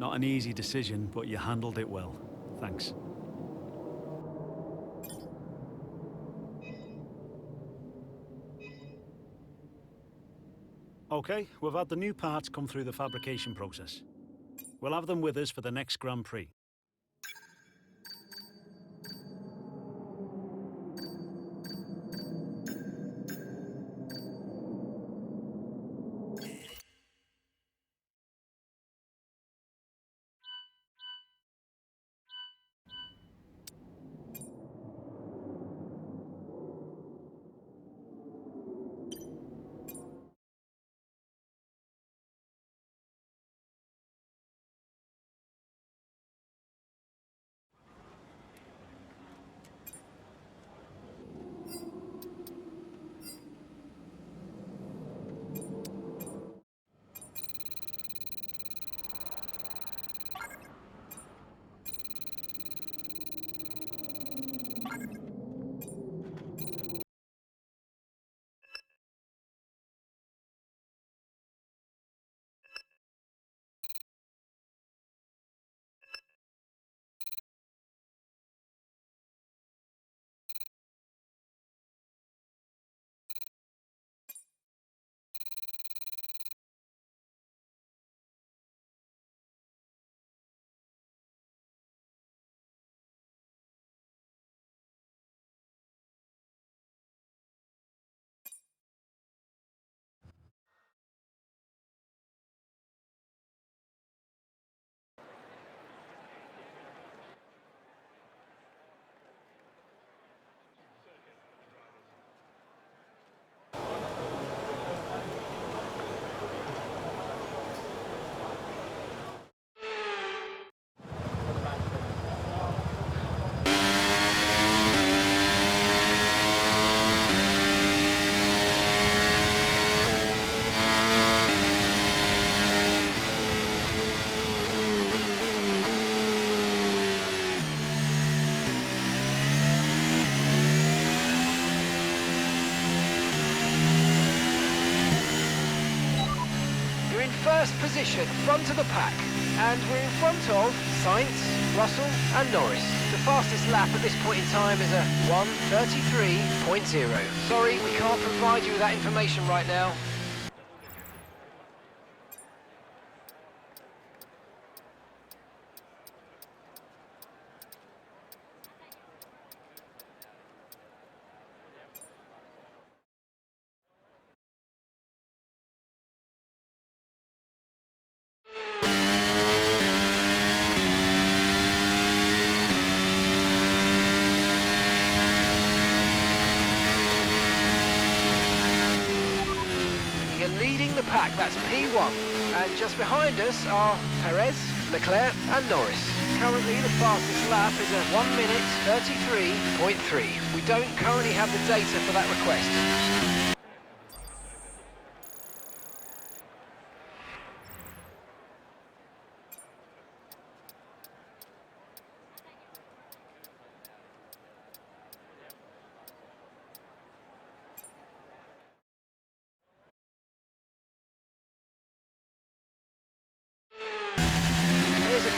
Not an easy decision, but you handled it well. Thanks. Okay, we've had the new parts come through the fabrication process. We'll have them with us for the next Grand Prix. First position, front of the pack, and we're in front of Sainz, Russell and Norris. The fastest lap at this point in time is a 1:33.0. Sorry, we can't provide you with that information right now. Leading the pack, that's P1, and just behind us are Perez, Leclerc and Norris. Currently the fastest lap is a 1:33.3. We don't currently have the data for that request.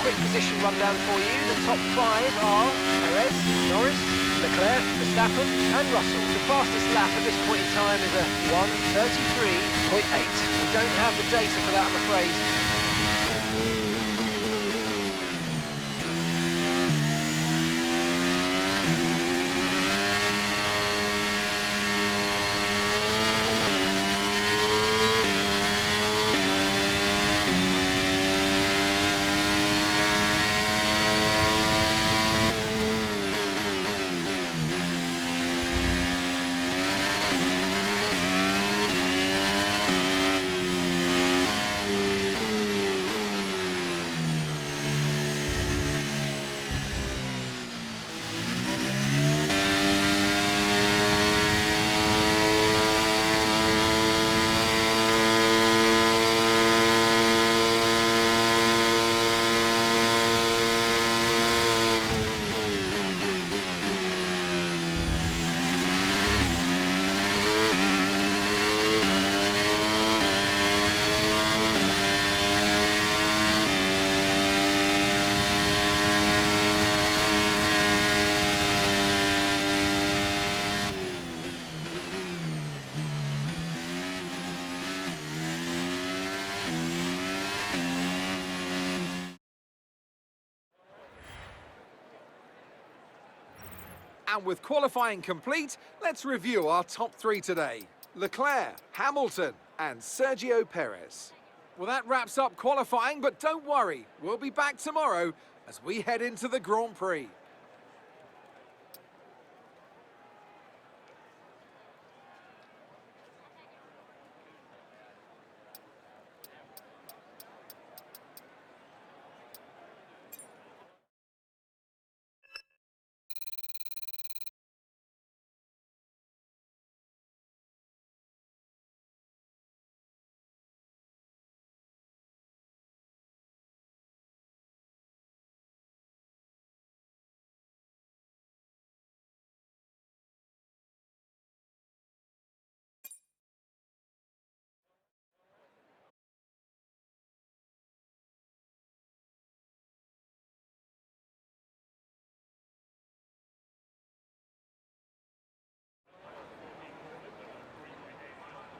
Quick position rundown for you. The top 5 are Perez, Norris, Leclerc, Verstappen and Russell. The fastest lap at this point in time is a 1:33.8. We don't have the data for that, I'm afraid. And with qualifying complete, let's review our top three today. Leclerc, Hamilton, and Sergio Perez. Well, that wraps up qualifying, but don't worry, we'll be back tomorrow as we head into the Grand Prix.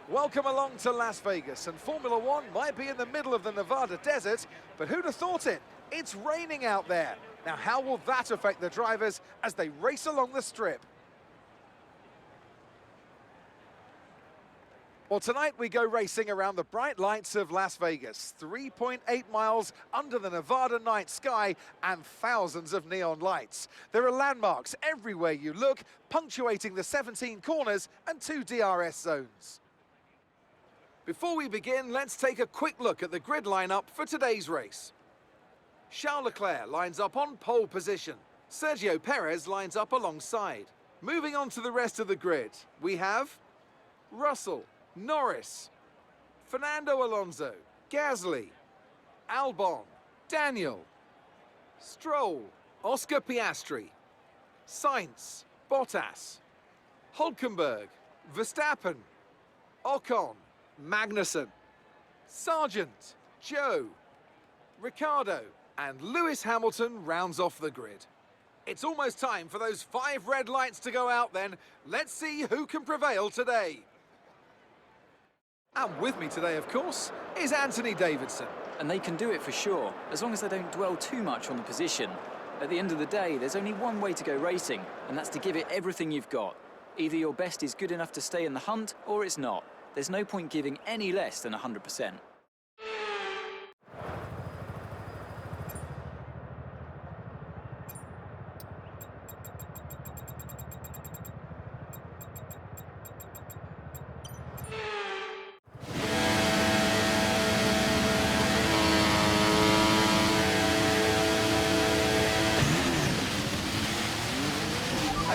Welcome along to Las Vegas, and Formula One might be in the middle of the Nevada desert, but who'd have thought it? It's raining out there. Now, how will that affect the drivers as they race along the strip? Well, tonight we go racing around the bright lights of Las Vegas, 3.8 miles under the Nevada night sky and thousands of neon lights. There are landmarks everywhere you look, punctuating the 17 corners and 2 DRS zones. Before we begin, let's take a quick look at the grid lineup for today's race. Charles Leclerc lines up on pole position. Sergio Perez lines up alongside. Moving on to the rest of the grid, we have Russell, Norris, Fernando Alonso, Gasly, Albon, Daniel, Stroll, Oscar Piastri, Sainz, Bottas, Hülkenberg, Verstappen, Ocon, Magnussen, Sargent, Joe, Ricciardo, and Lewis Hamilton rounds off the grid. It's almost time for those 5 red lights to go out then. Let's see who can prevail today. And with me today, of course, is Anthony Davidson. And they can do it for sure, as long as they don't dwell too much on the position. At the end of the day, there's only one way to go racing, and that's to give it everything you've got. Either your best is good enough to stay in the hunt, or it's not. There's no point giving any less than 100%.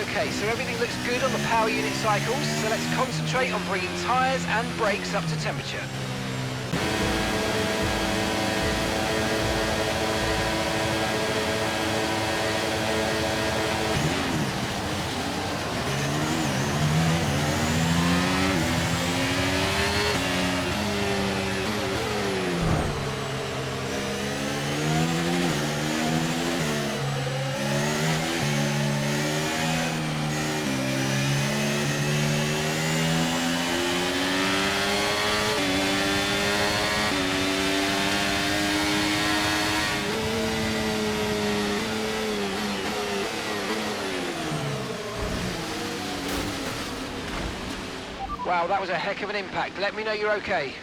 Okay, so everything looks good on the power unit cycles, so let's concentrate on bringing tyres and brakes up to temperature. Wow, that was a heck of an impact. Let me know you're okay.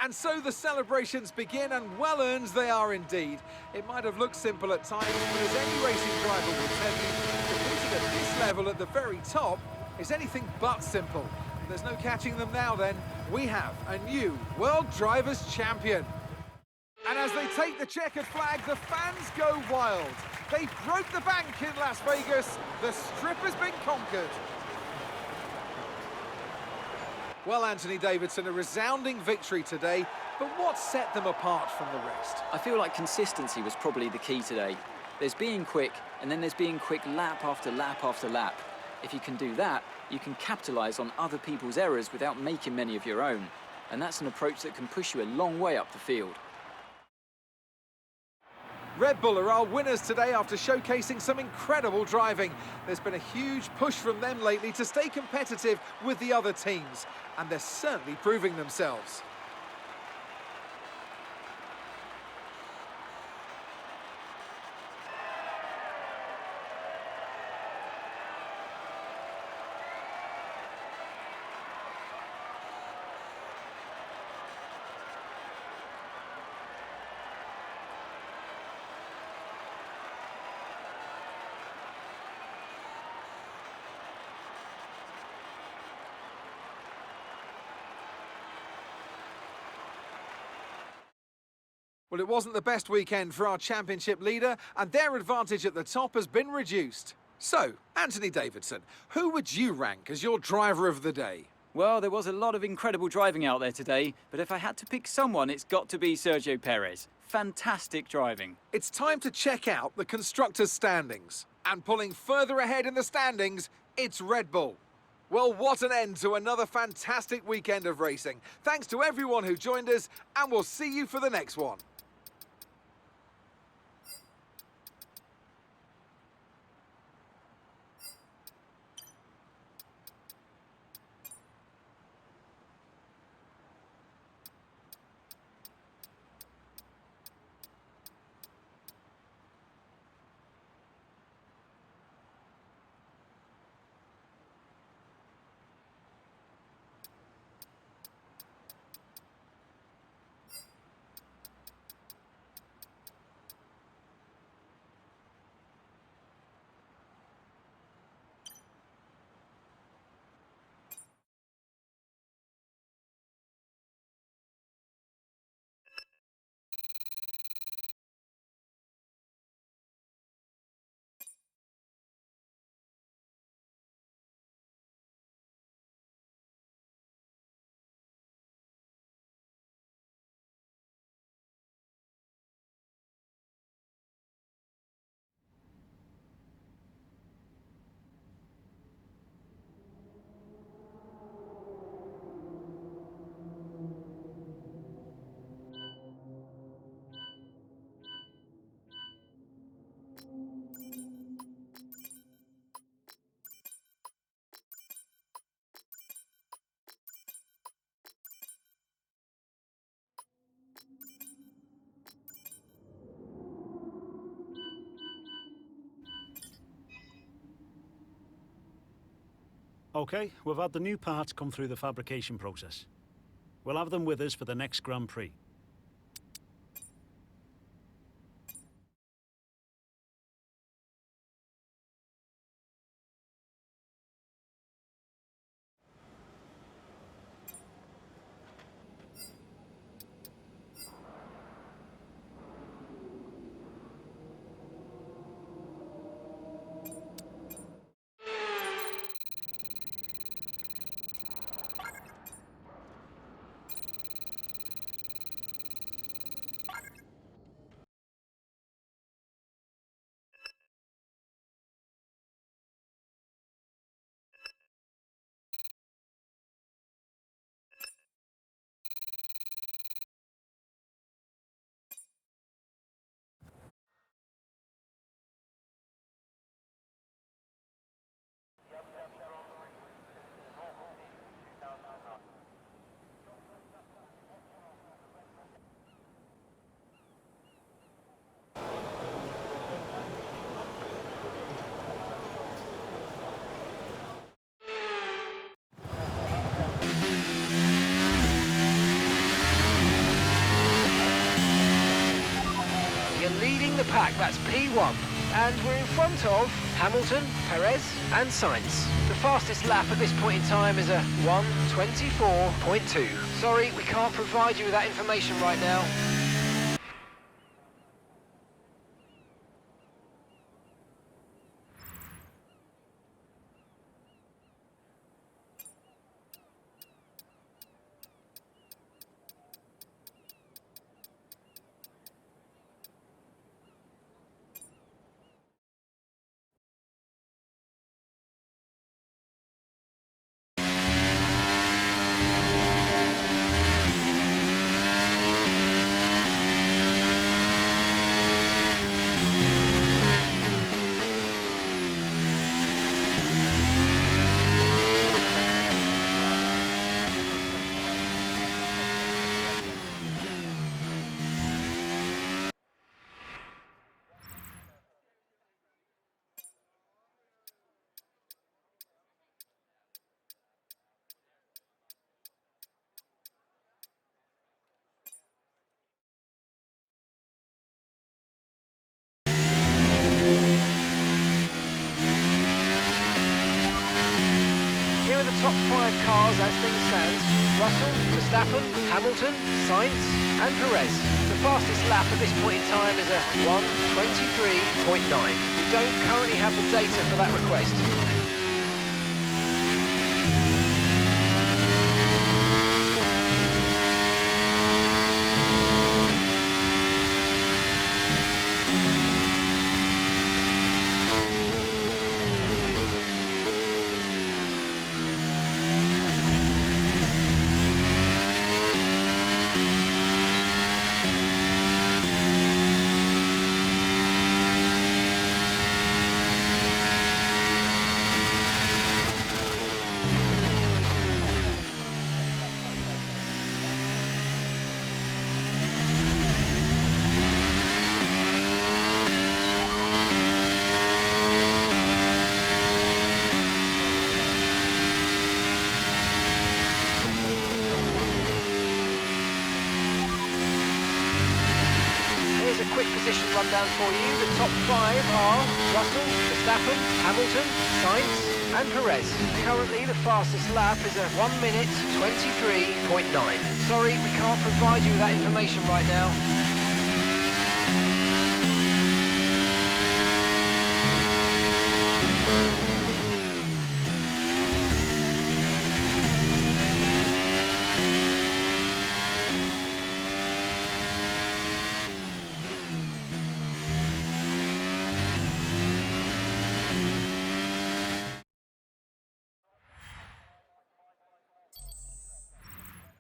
And so the celebrations begin, and well-earned they are indeed. It might have looked simple at times, but as any racing driver will tell you, competing at this level at the very top is anything but simple. There's no catching them now then. We have a new World Drivers' Champion. And as they take the checkered flag, the fans go wild. They broke the bank in Las Vegas. The strip has been conquered. Well, Anthony Davidson, a resounding victory today, but what set them apart from the rest? I feel like consistency was probably the key today. There's being quick, and then there's being quick lap after lap after lap. If you can do that, you can capitalise on other people's errors without making many of your own. and that's an approach that can push you a long way up the field. Red Bull are our winners today after showcasing some incredible driving. There's been a huge push from them lately to stay competitive with the other teams, and they're certainly proving themselves. Well, it wasn't the best weekend for our championship leader, and their advantage at the top has been reduced. So, Anthony Davidson, who would you rank as your driver of the day? Well, there was a lot of incredible driving out there today, but if I had to pick someone, it's got to be Sergio Perez. Fantastic driving. It's time to check out the constructors' standings. And pulling further ahead in the standings, it's Red Bull. Well, what an end to another fantastic weekend of racing. Thanks to everyone who joined us, and we'll see you for the next one. OK, we've had the new parts come through the fabrication process. We'll have them with us for the next Grand Prix. You're leading the pack, that's P1. And we're in front of Hamilton, Perez and Sainz. The fastest lap at this point in time is a 1:24.2. Sorry, we can't provide you with that information right now. cars as things stand. Russell, Verstappen, Hamilton, Sainz and Perez. The fastest lap at this point in time is a 1:23.9. We don't currently have the data for that request. Here's a quick position rundown for you. The top 5 are Russell, Verstappen, Hamilton, Sainz and Perez. Currently the fastest lap is a 1:23.9. Sorry, we can't provide you with that information right now.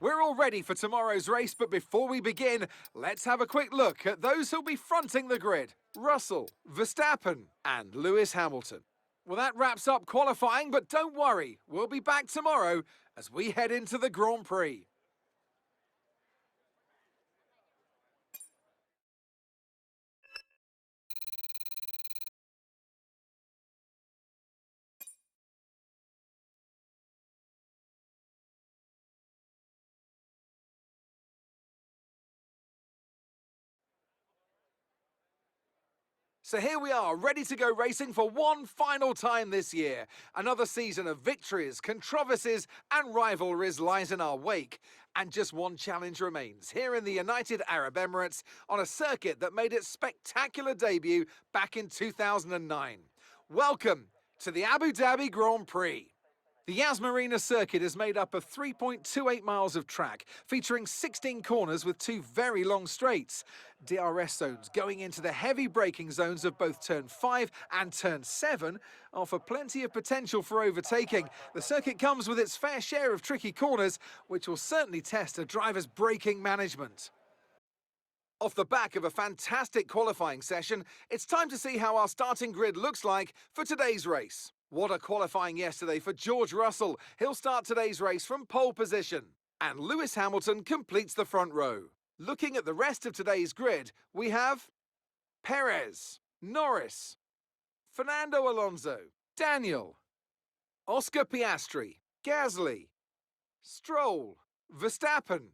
We're all ready for tomorrow's race, but before we begin, let's have a quick look at those who'll be fronting the grid. Russell, Verstappen and Lewis Hamilton. Well, that wraps up qualifying, but don't worry, we'll be back tomorrow as we head into the Grand Prix. So here we are, ready to go racing for one final time this year. Another season of victories, controversies and rivalries lies in our wake. And just one challenge remains, here in the United Arab Emirates, on a circuit that made its spectacular debut back in 2009. Welcome to the Abu Dhabi Grand Prix. The Yas Marina circuit is made up of 3.28 miles of track, featuring 16 corners with 2 very long straights. DRS zones going into the heavy braking zones of both turn 5 and turn 7 offer plenty of potential for overtaking. The circuit comes with its fair share of tricky corners, which will certainly test a driver's braking management. Off the back of a fantastic qualifying session, it's time to see how our starting grid looks like for today's race. What a qualifying yesterday for George Russell. He'll start today's race from pole position. And Lewis Hamilton completes the front row. Looking at the rest of today's grid, we have Perez, Norris, Fernando Alonso, Daniel, Oscar Piastri, Gasly, Stroll, Verstappen,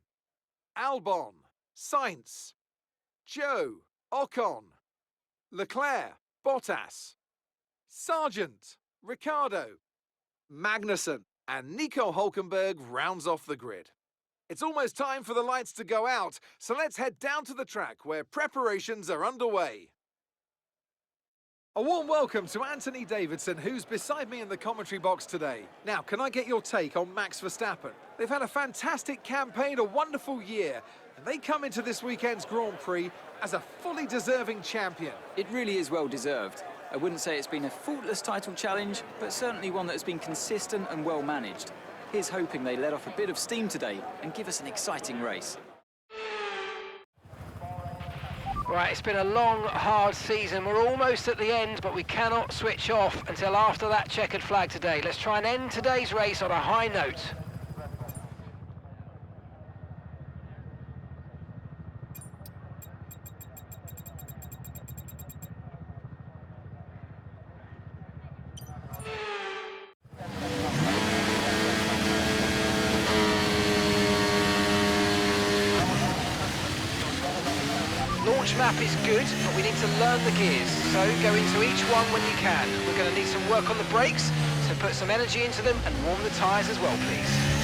Albon, Sainz, Joe, Ocon, Leclerc, Bottas, Sargent, Ricciardo, Magnussen and Nico Hülkenberg rounds off the grid. It's almost time for the lights to go out, so let's head down to the track where preparations are underway. A warm welcome to Anthony Davidson, who's beside me in the commentary box today. Now, can I get your take on Max Verstappen? They've had a fantastic campaign, a wonderful year, and they come into this weekend's Grand Prix as a fully deserving champion. It really is well deserved. I wouldn't say it's been a faultless title challenge, but certainly one that has been consistent and well managed. Here's hoping they let off a bit of steam today and give us an exciting race. Right, it's been a long, hard season. We're almost at the end, but we cannot switch off until after that checkered flag today. Let's try and end today's race on a high note. Launch map is good, but we need to learn the gears, so go into each one when you can. We're going to need some work on the brakes, so put some energy into them and warm the tyres as well, please.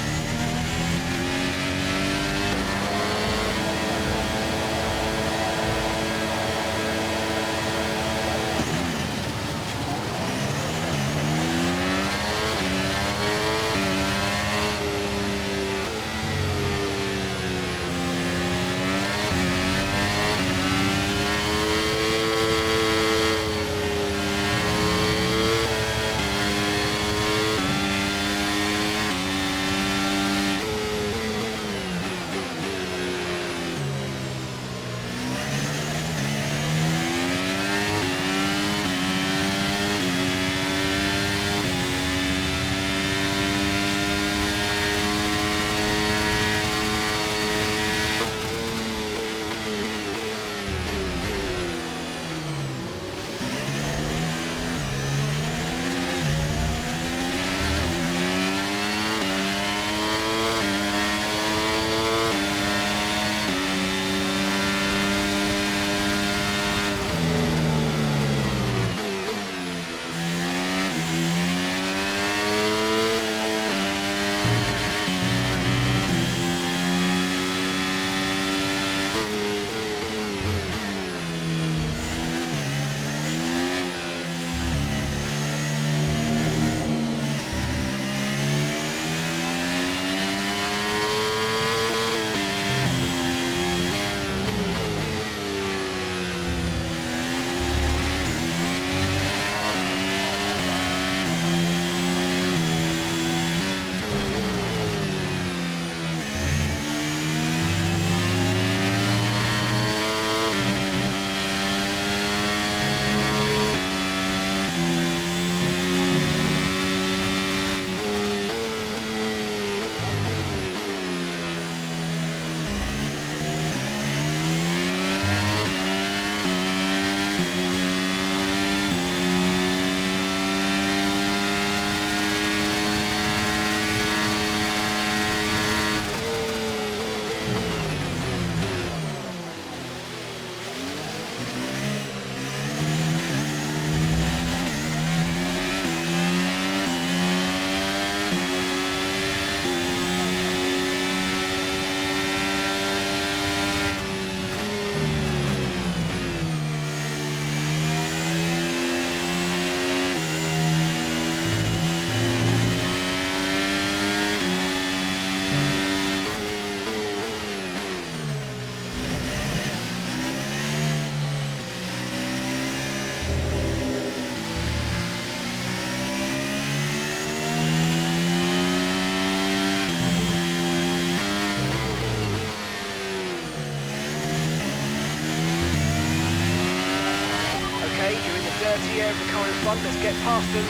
dirty air of the car in front. Let's get past them.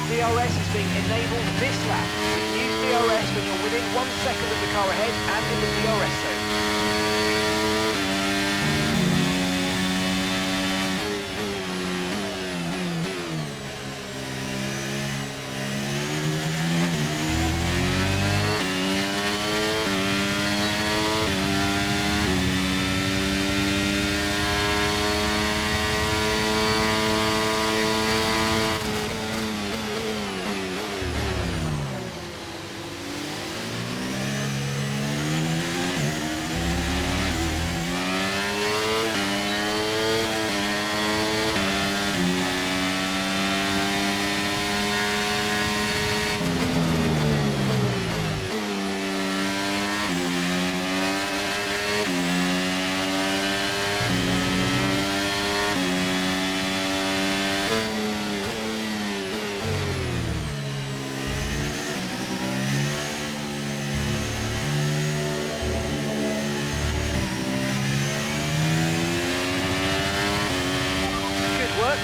DRS is being enabled this lap. Use DRS when you're within 1 second of the car ahead and in the DRS zone.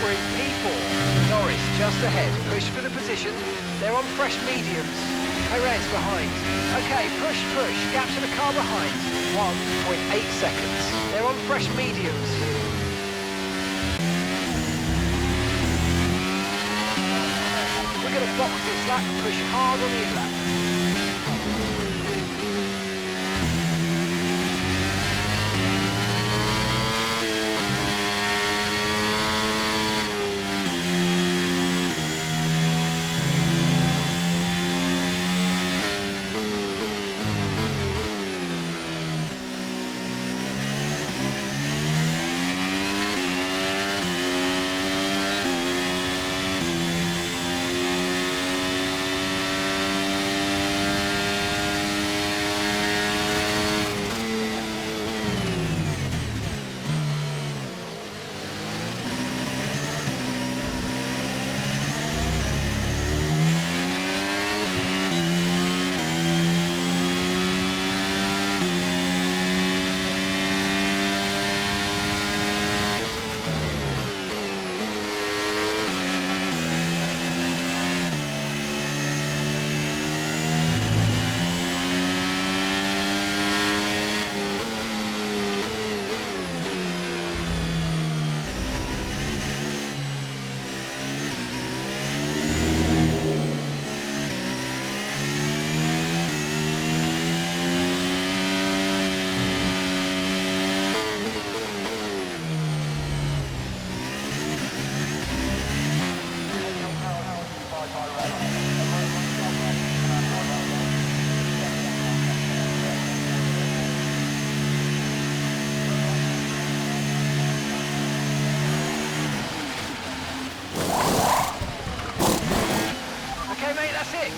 We're in P4. Norris just ahead. Push for the position. They're on fresh mediums. Perez behind. Okay, push. Gap to the car behind. 1.8 seconds. They're on fresh mediums. We're going to box this lap and push hard on the lap.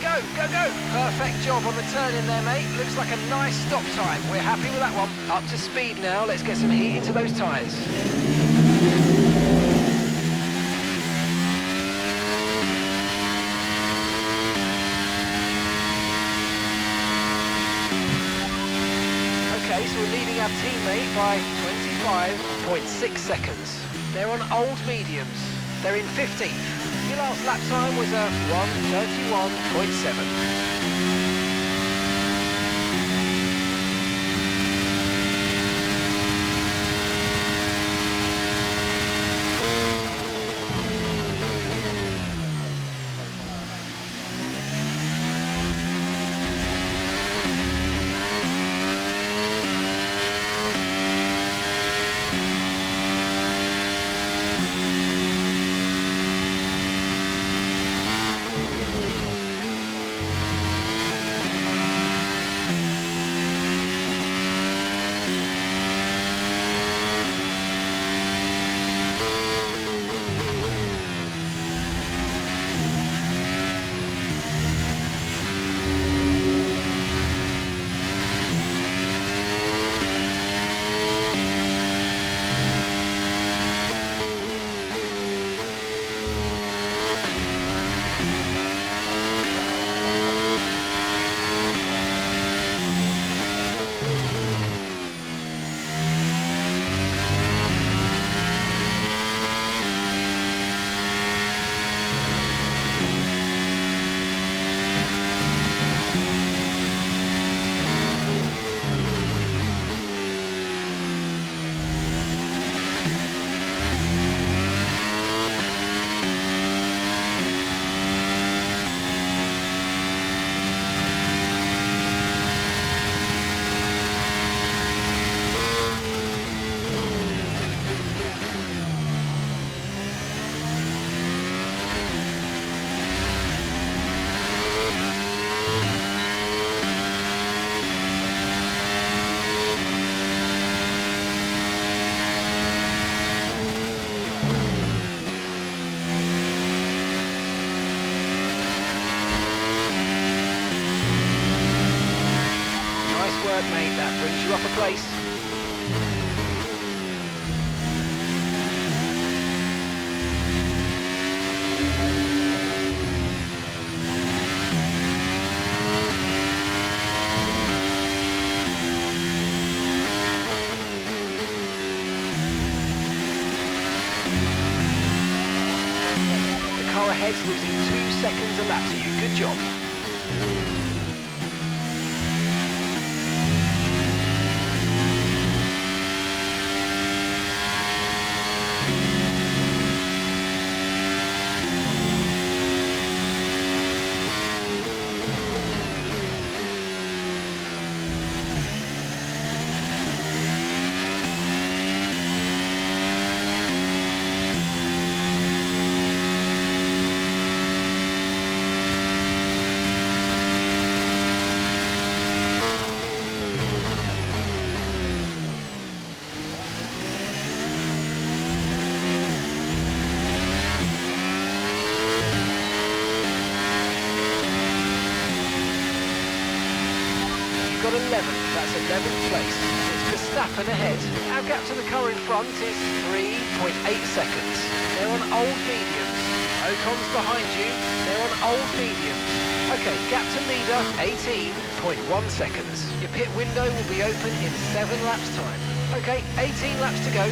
Go. Perfect job on the turn in there, mate. Looks like a nice stop time. We're happy with that one. Up to speed now. Let's get some heat into those tyres. Okay, so we're leading our teammate by 25.6 seconds. They're on old mediums. They're in 15th. Your last lap time was a 1:31.7. place. The car ahead's losing 2 seconds a lap to you. Good job. Got 11, that's 11th place. It's Verstappen ahead. Our gap to the car in front is 3.8 seconds. They're on old mediums. Ocon's behind you. They're on old mediums. Okay, gap to leader, 18.1 seconds. Your pit window will be open in 7 laps time. Okay, 18 laps to go.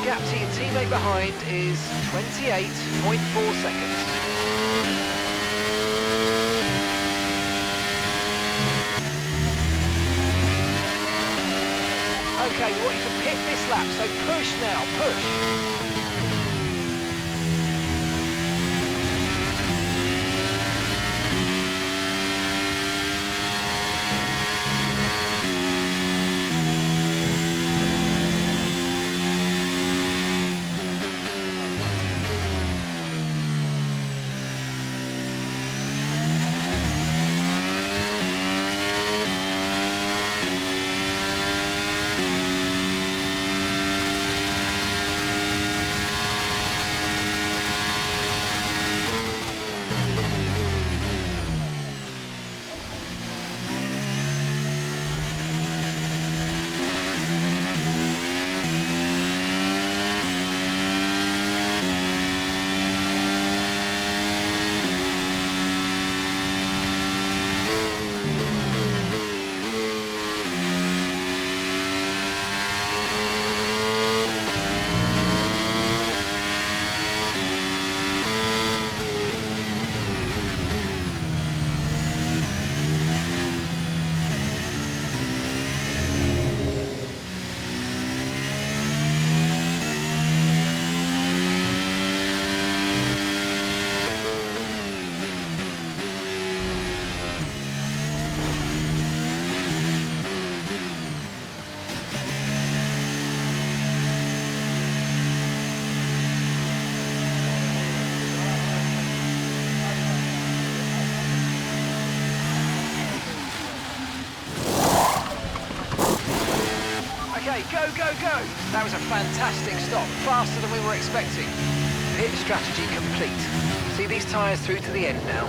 Gap to your teammate behind is 28.4 seconds. Okay, we want you to pit this lap, so push now, push. Okay, go, go, go! That was a fantastic stop, faster than we were expecting. Pit strategy complete. See these tyres through to the end now.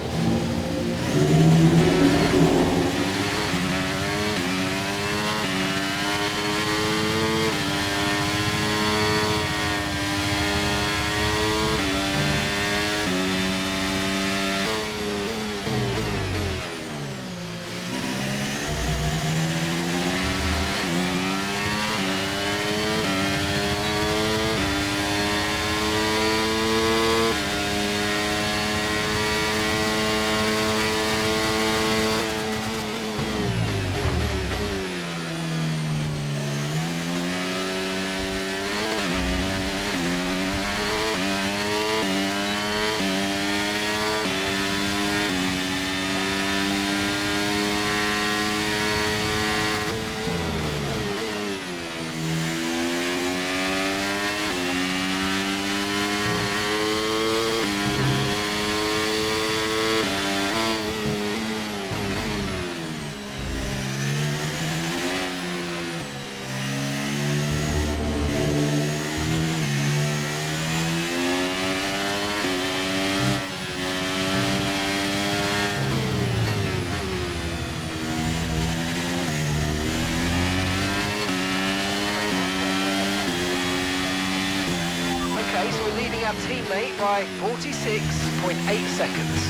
Okay, so we're leading our teammate by 46.8 seconds.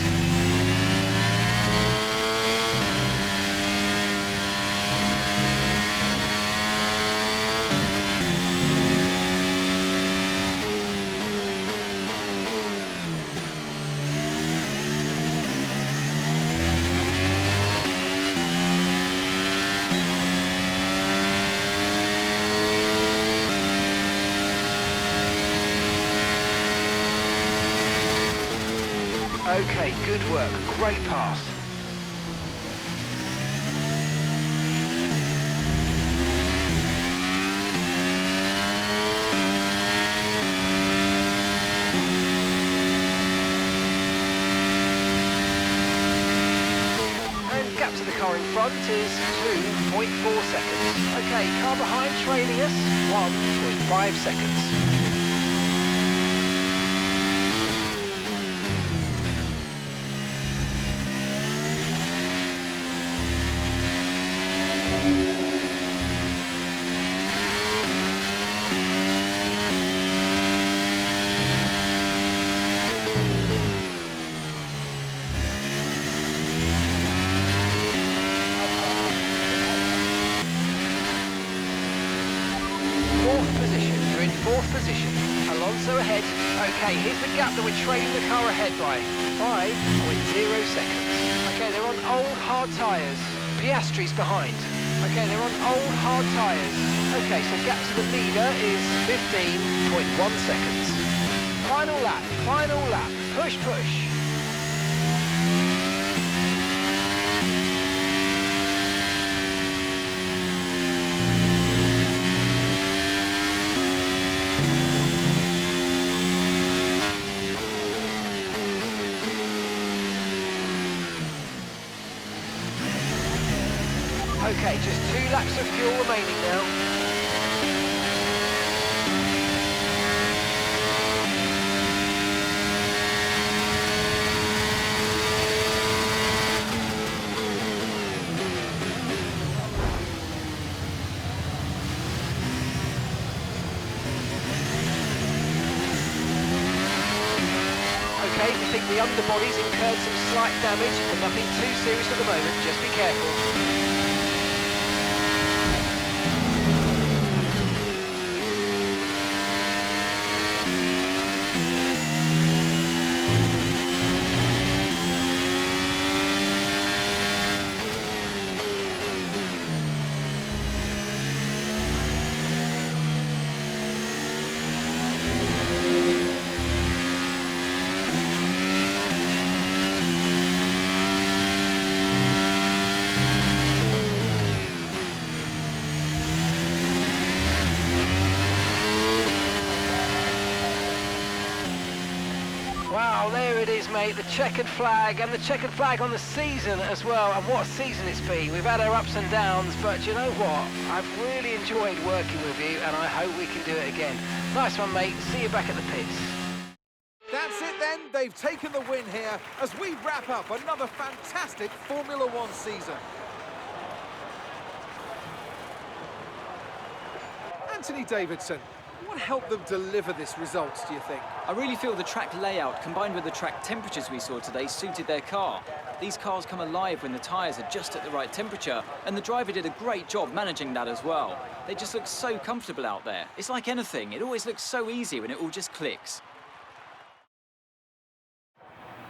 Okay, good work. Great pass. And gap to the car in front is 2.4 seconds. Okay, car behind trailing us, 1.5 seconds. Fourth position. Alonso ahead. Okay, here's the gap that we're trailing the car ahead by. 5.0 seconds. Okay, they're on old hard tyres. Piastri's behind. Okay, they're on old hard tyres. Okay, so gap to the leader is 15.1 seconds. Final lap, final lap. Push, push. Okay, just 2 laps of fuel remaining now. Okay, we think the underbody's incurred some slight damage, but nothing too serious at the moment. Just be careful. Well, there it is, mate, the checkered flag, and the checkered flag on the season as well. And what a season it's been. We've had our ups and downs, but you know what? I've really enjoyed working with you, and I hope we can do it again. Nice one, mate. See you back at the pits. That's it then, they've taken the win here as we wrap up another fantastic Formula One season. Anthony Davidson, what helped them deliver this result, do you think? I really feel the track layout combined with the track temperatures we saw today suited their car. These cars come alive when the tyres are just at the right temperature, and the driver did a great job managing that as well. They just look so comfortable out there. It's like anything, it always looks so easy when it all just clicks.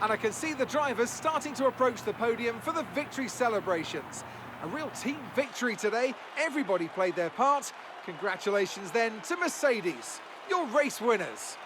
And I can see the drivers starting to approach the podium for the victory celebrations. A real team victory today. Everybody played their part. Congratulations then to Mercedes, your race winners.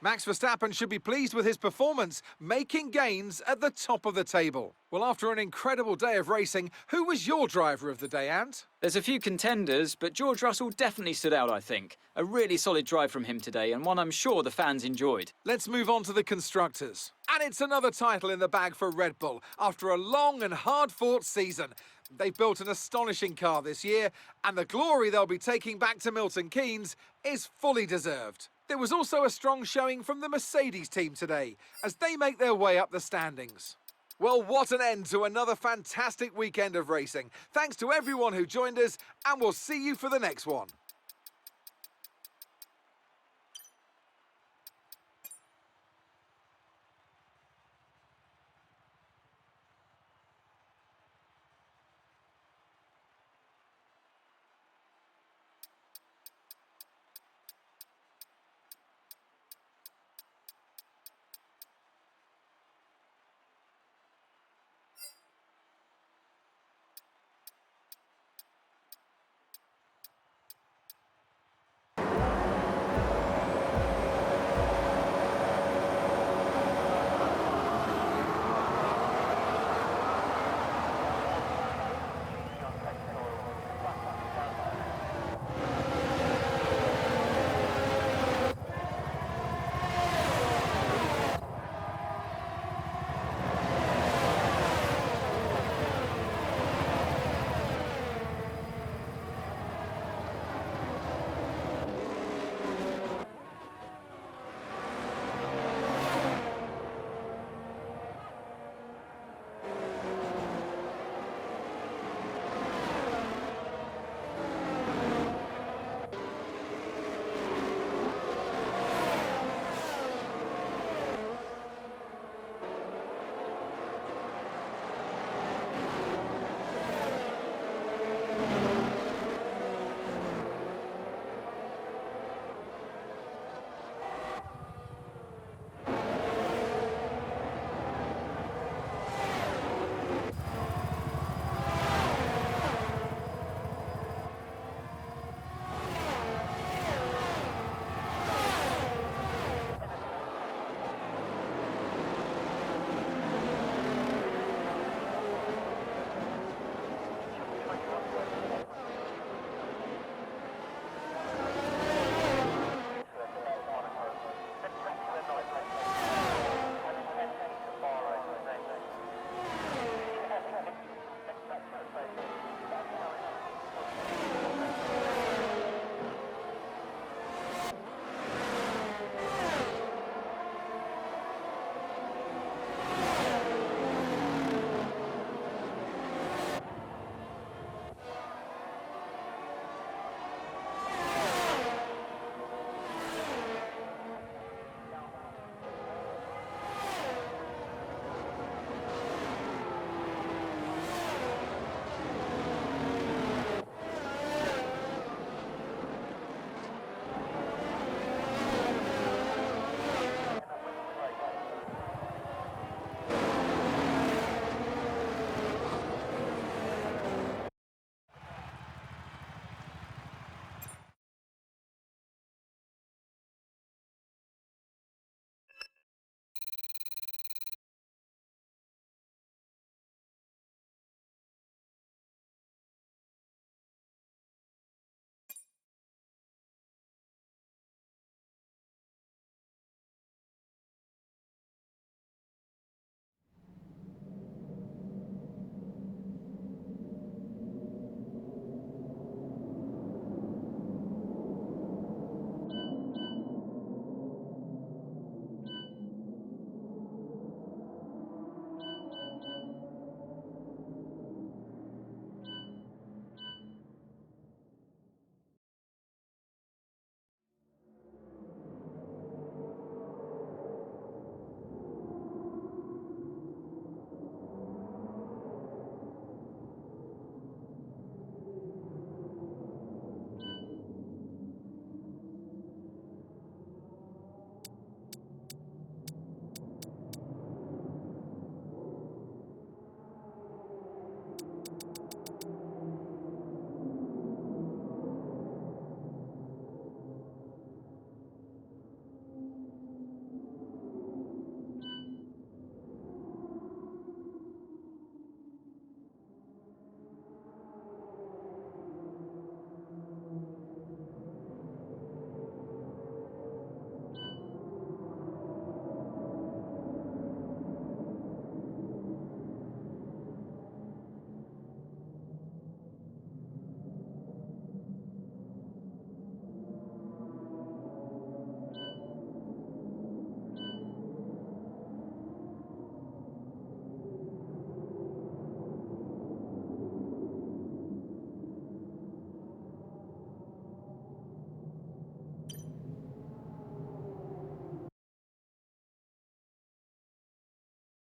Max Verstappen should be pleased with his performance, making gains at the top of the table. Well, after an incredible day of racing, who was your driver of the day, Ant? There's a few contenders, but George Russell definitely stood out, I think. A really solid drive from him today, and one I'm sure the fans enjoyed. Let's move on to the constructors. And it's another title in the bag for Red Bull after a long and hard-fought season. They've built an astonishing car this year, and the glory they'll be taking back to Milton Keynes is fully deserved. There was also a strong showing from the Mercedes team today as they make their way up the standings. Well, what an end to another fantastic weekend of racing. Thanks to everyone who joined us, and we'll see you for the next one.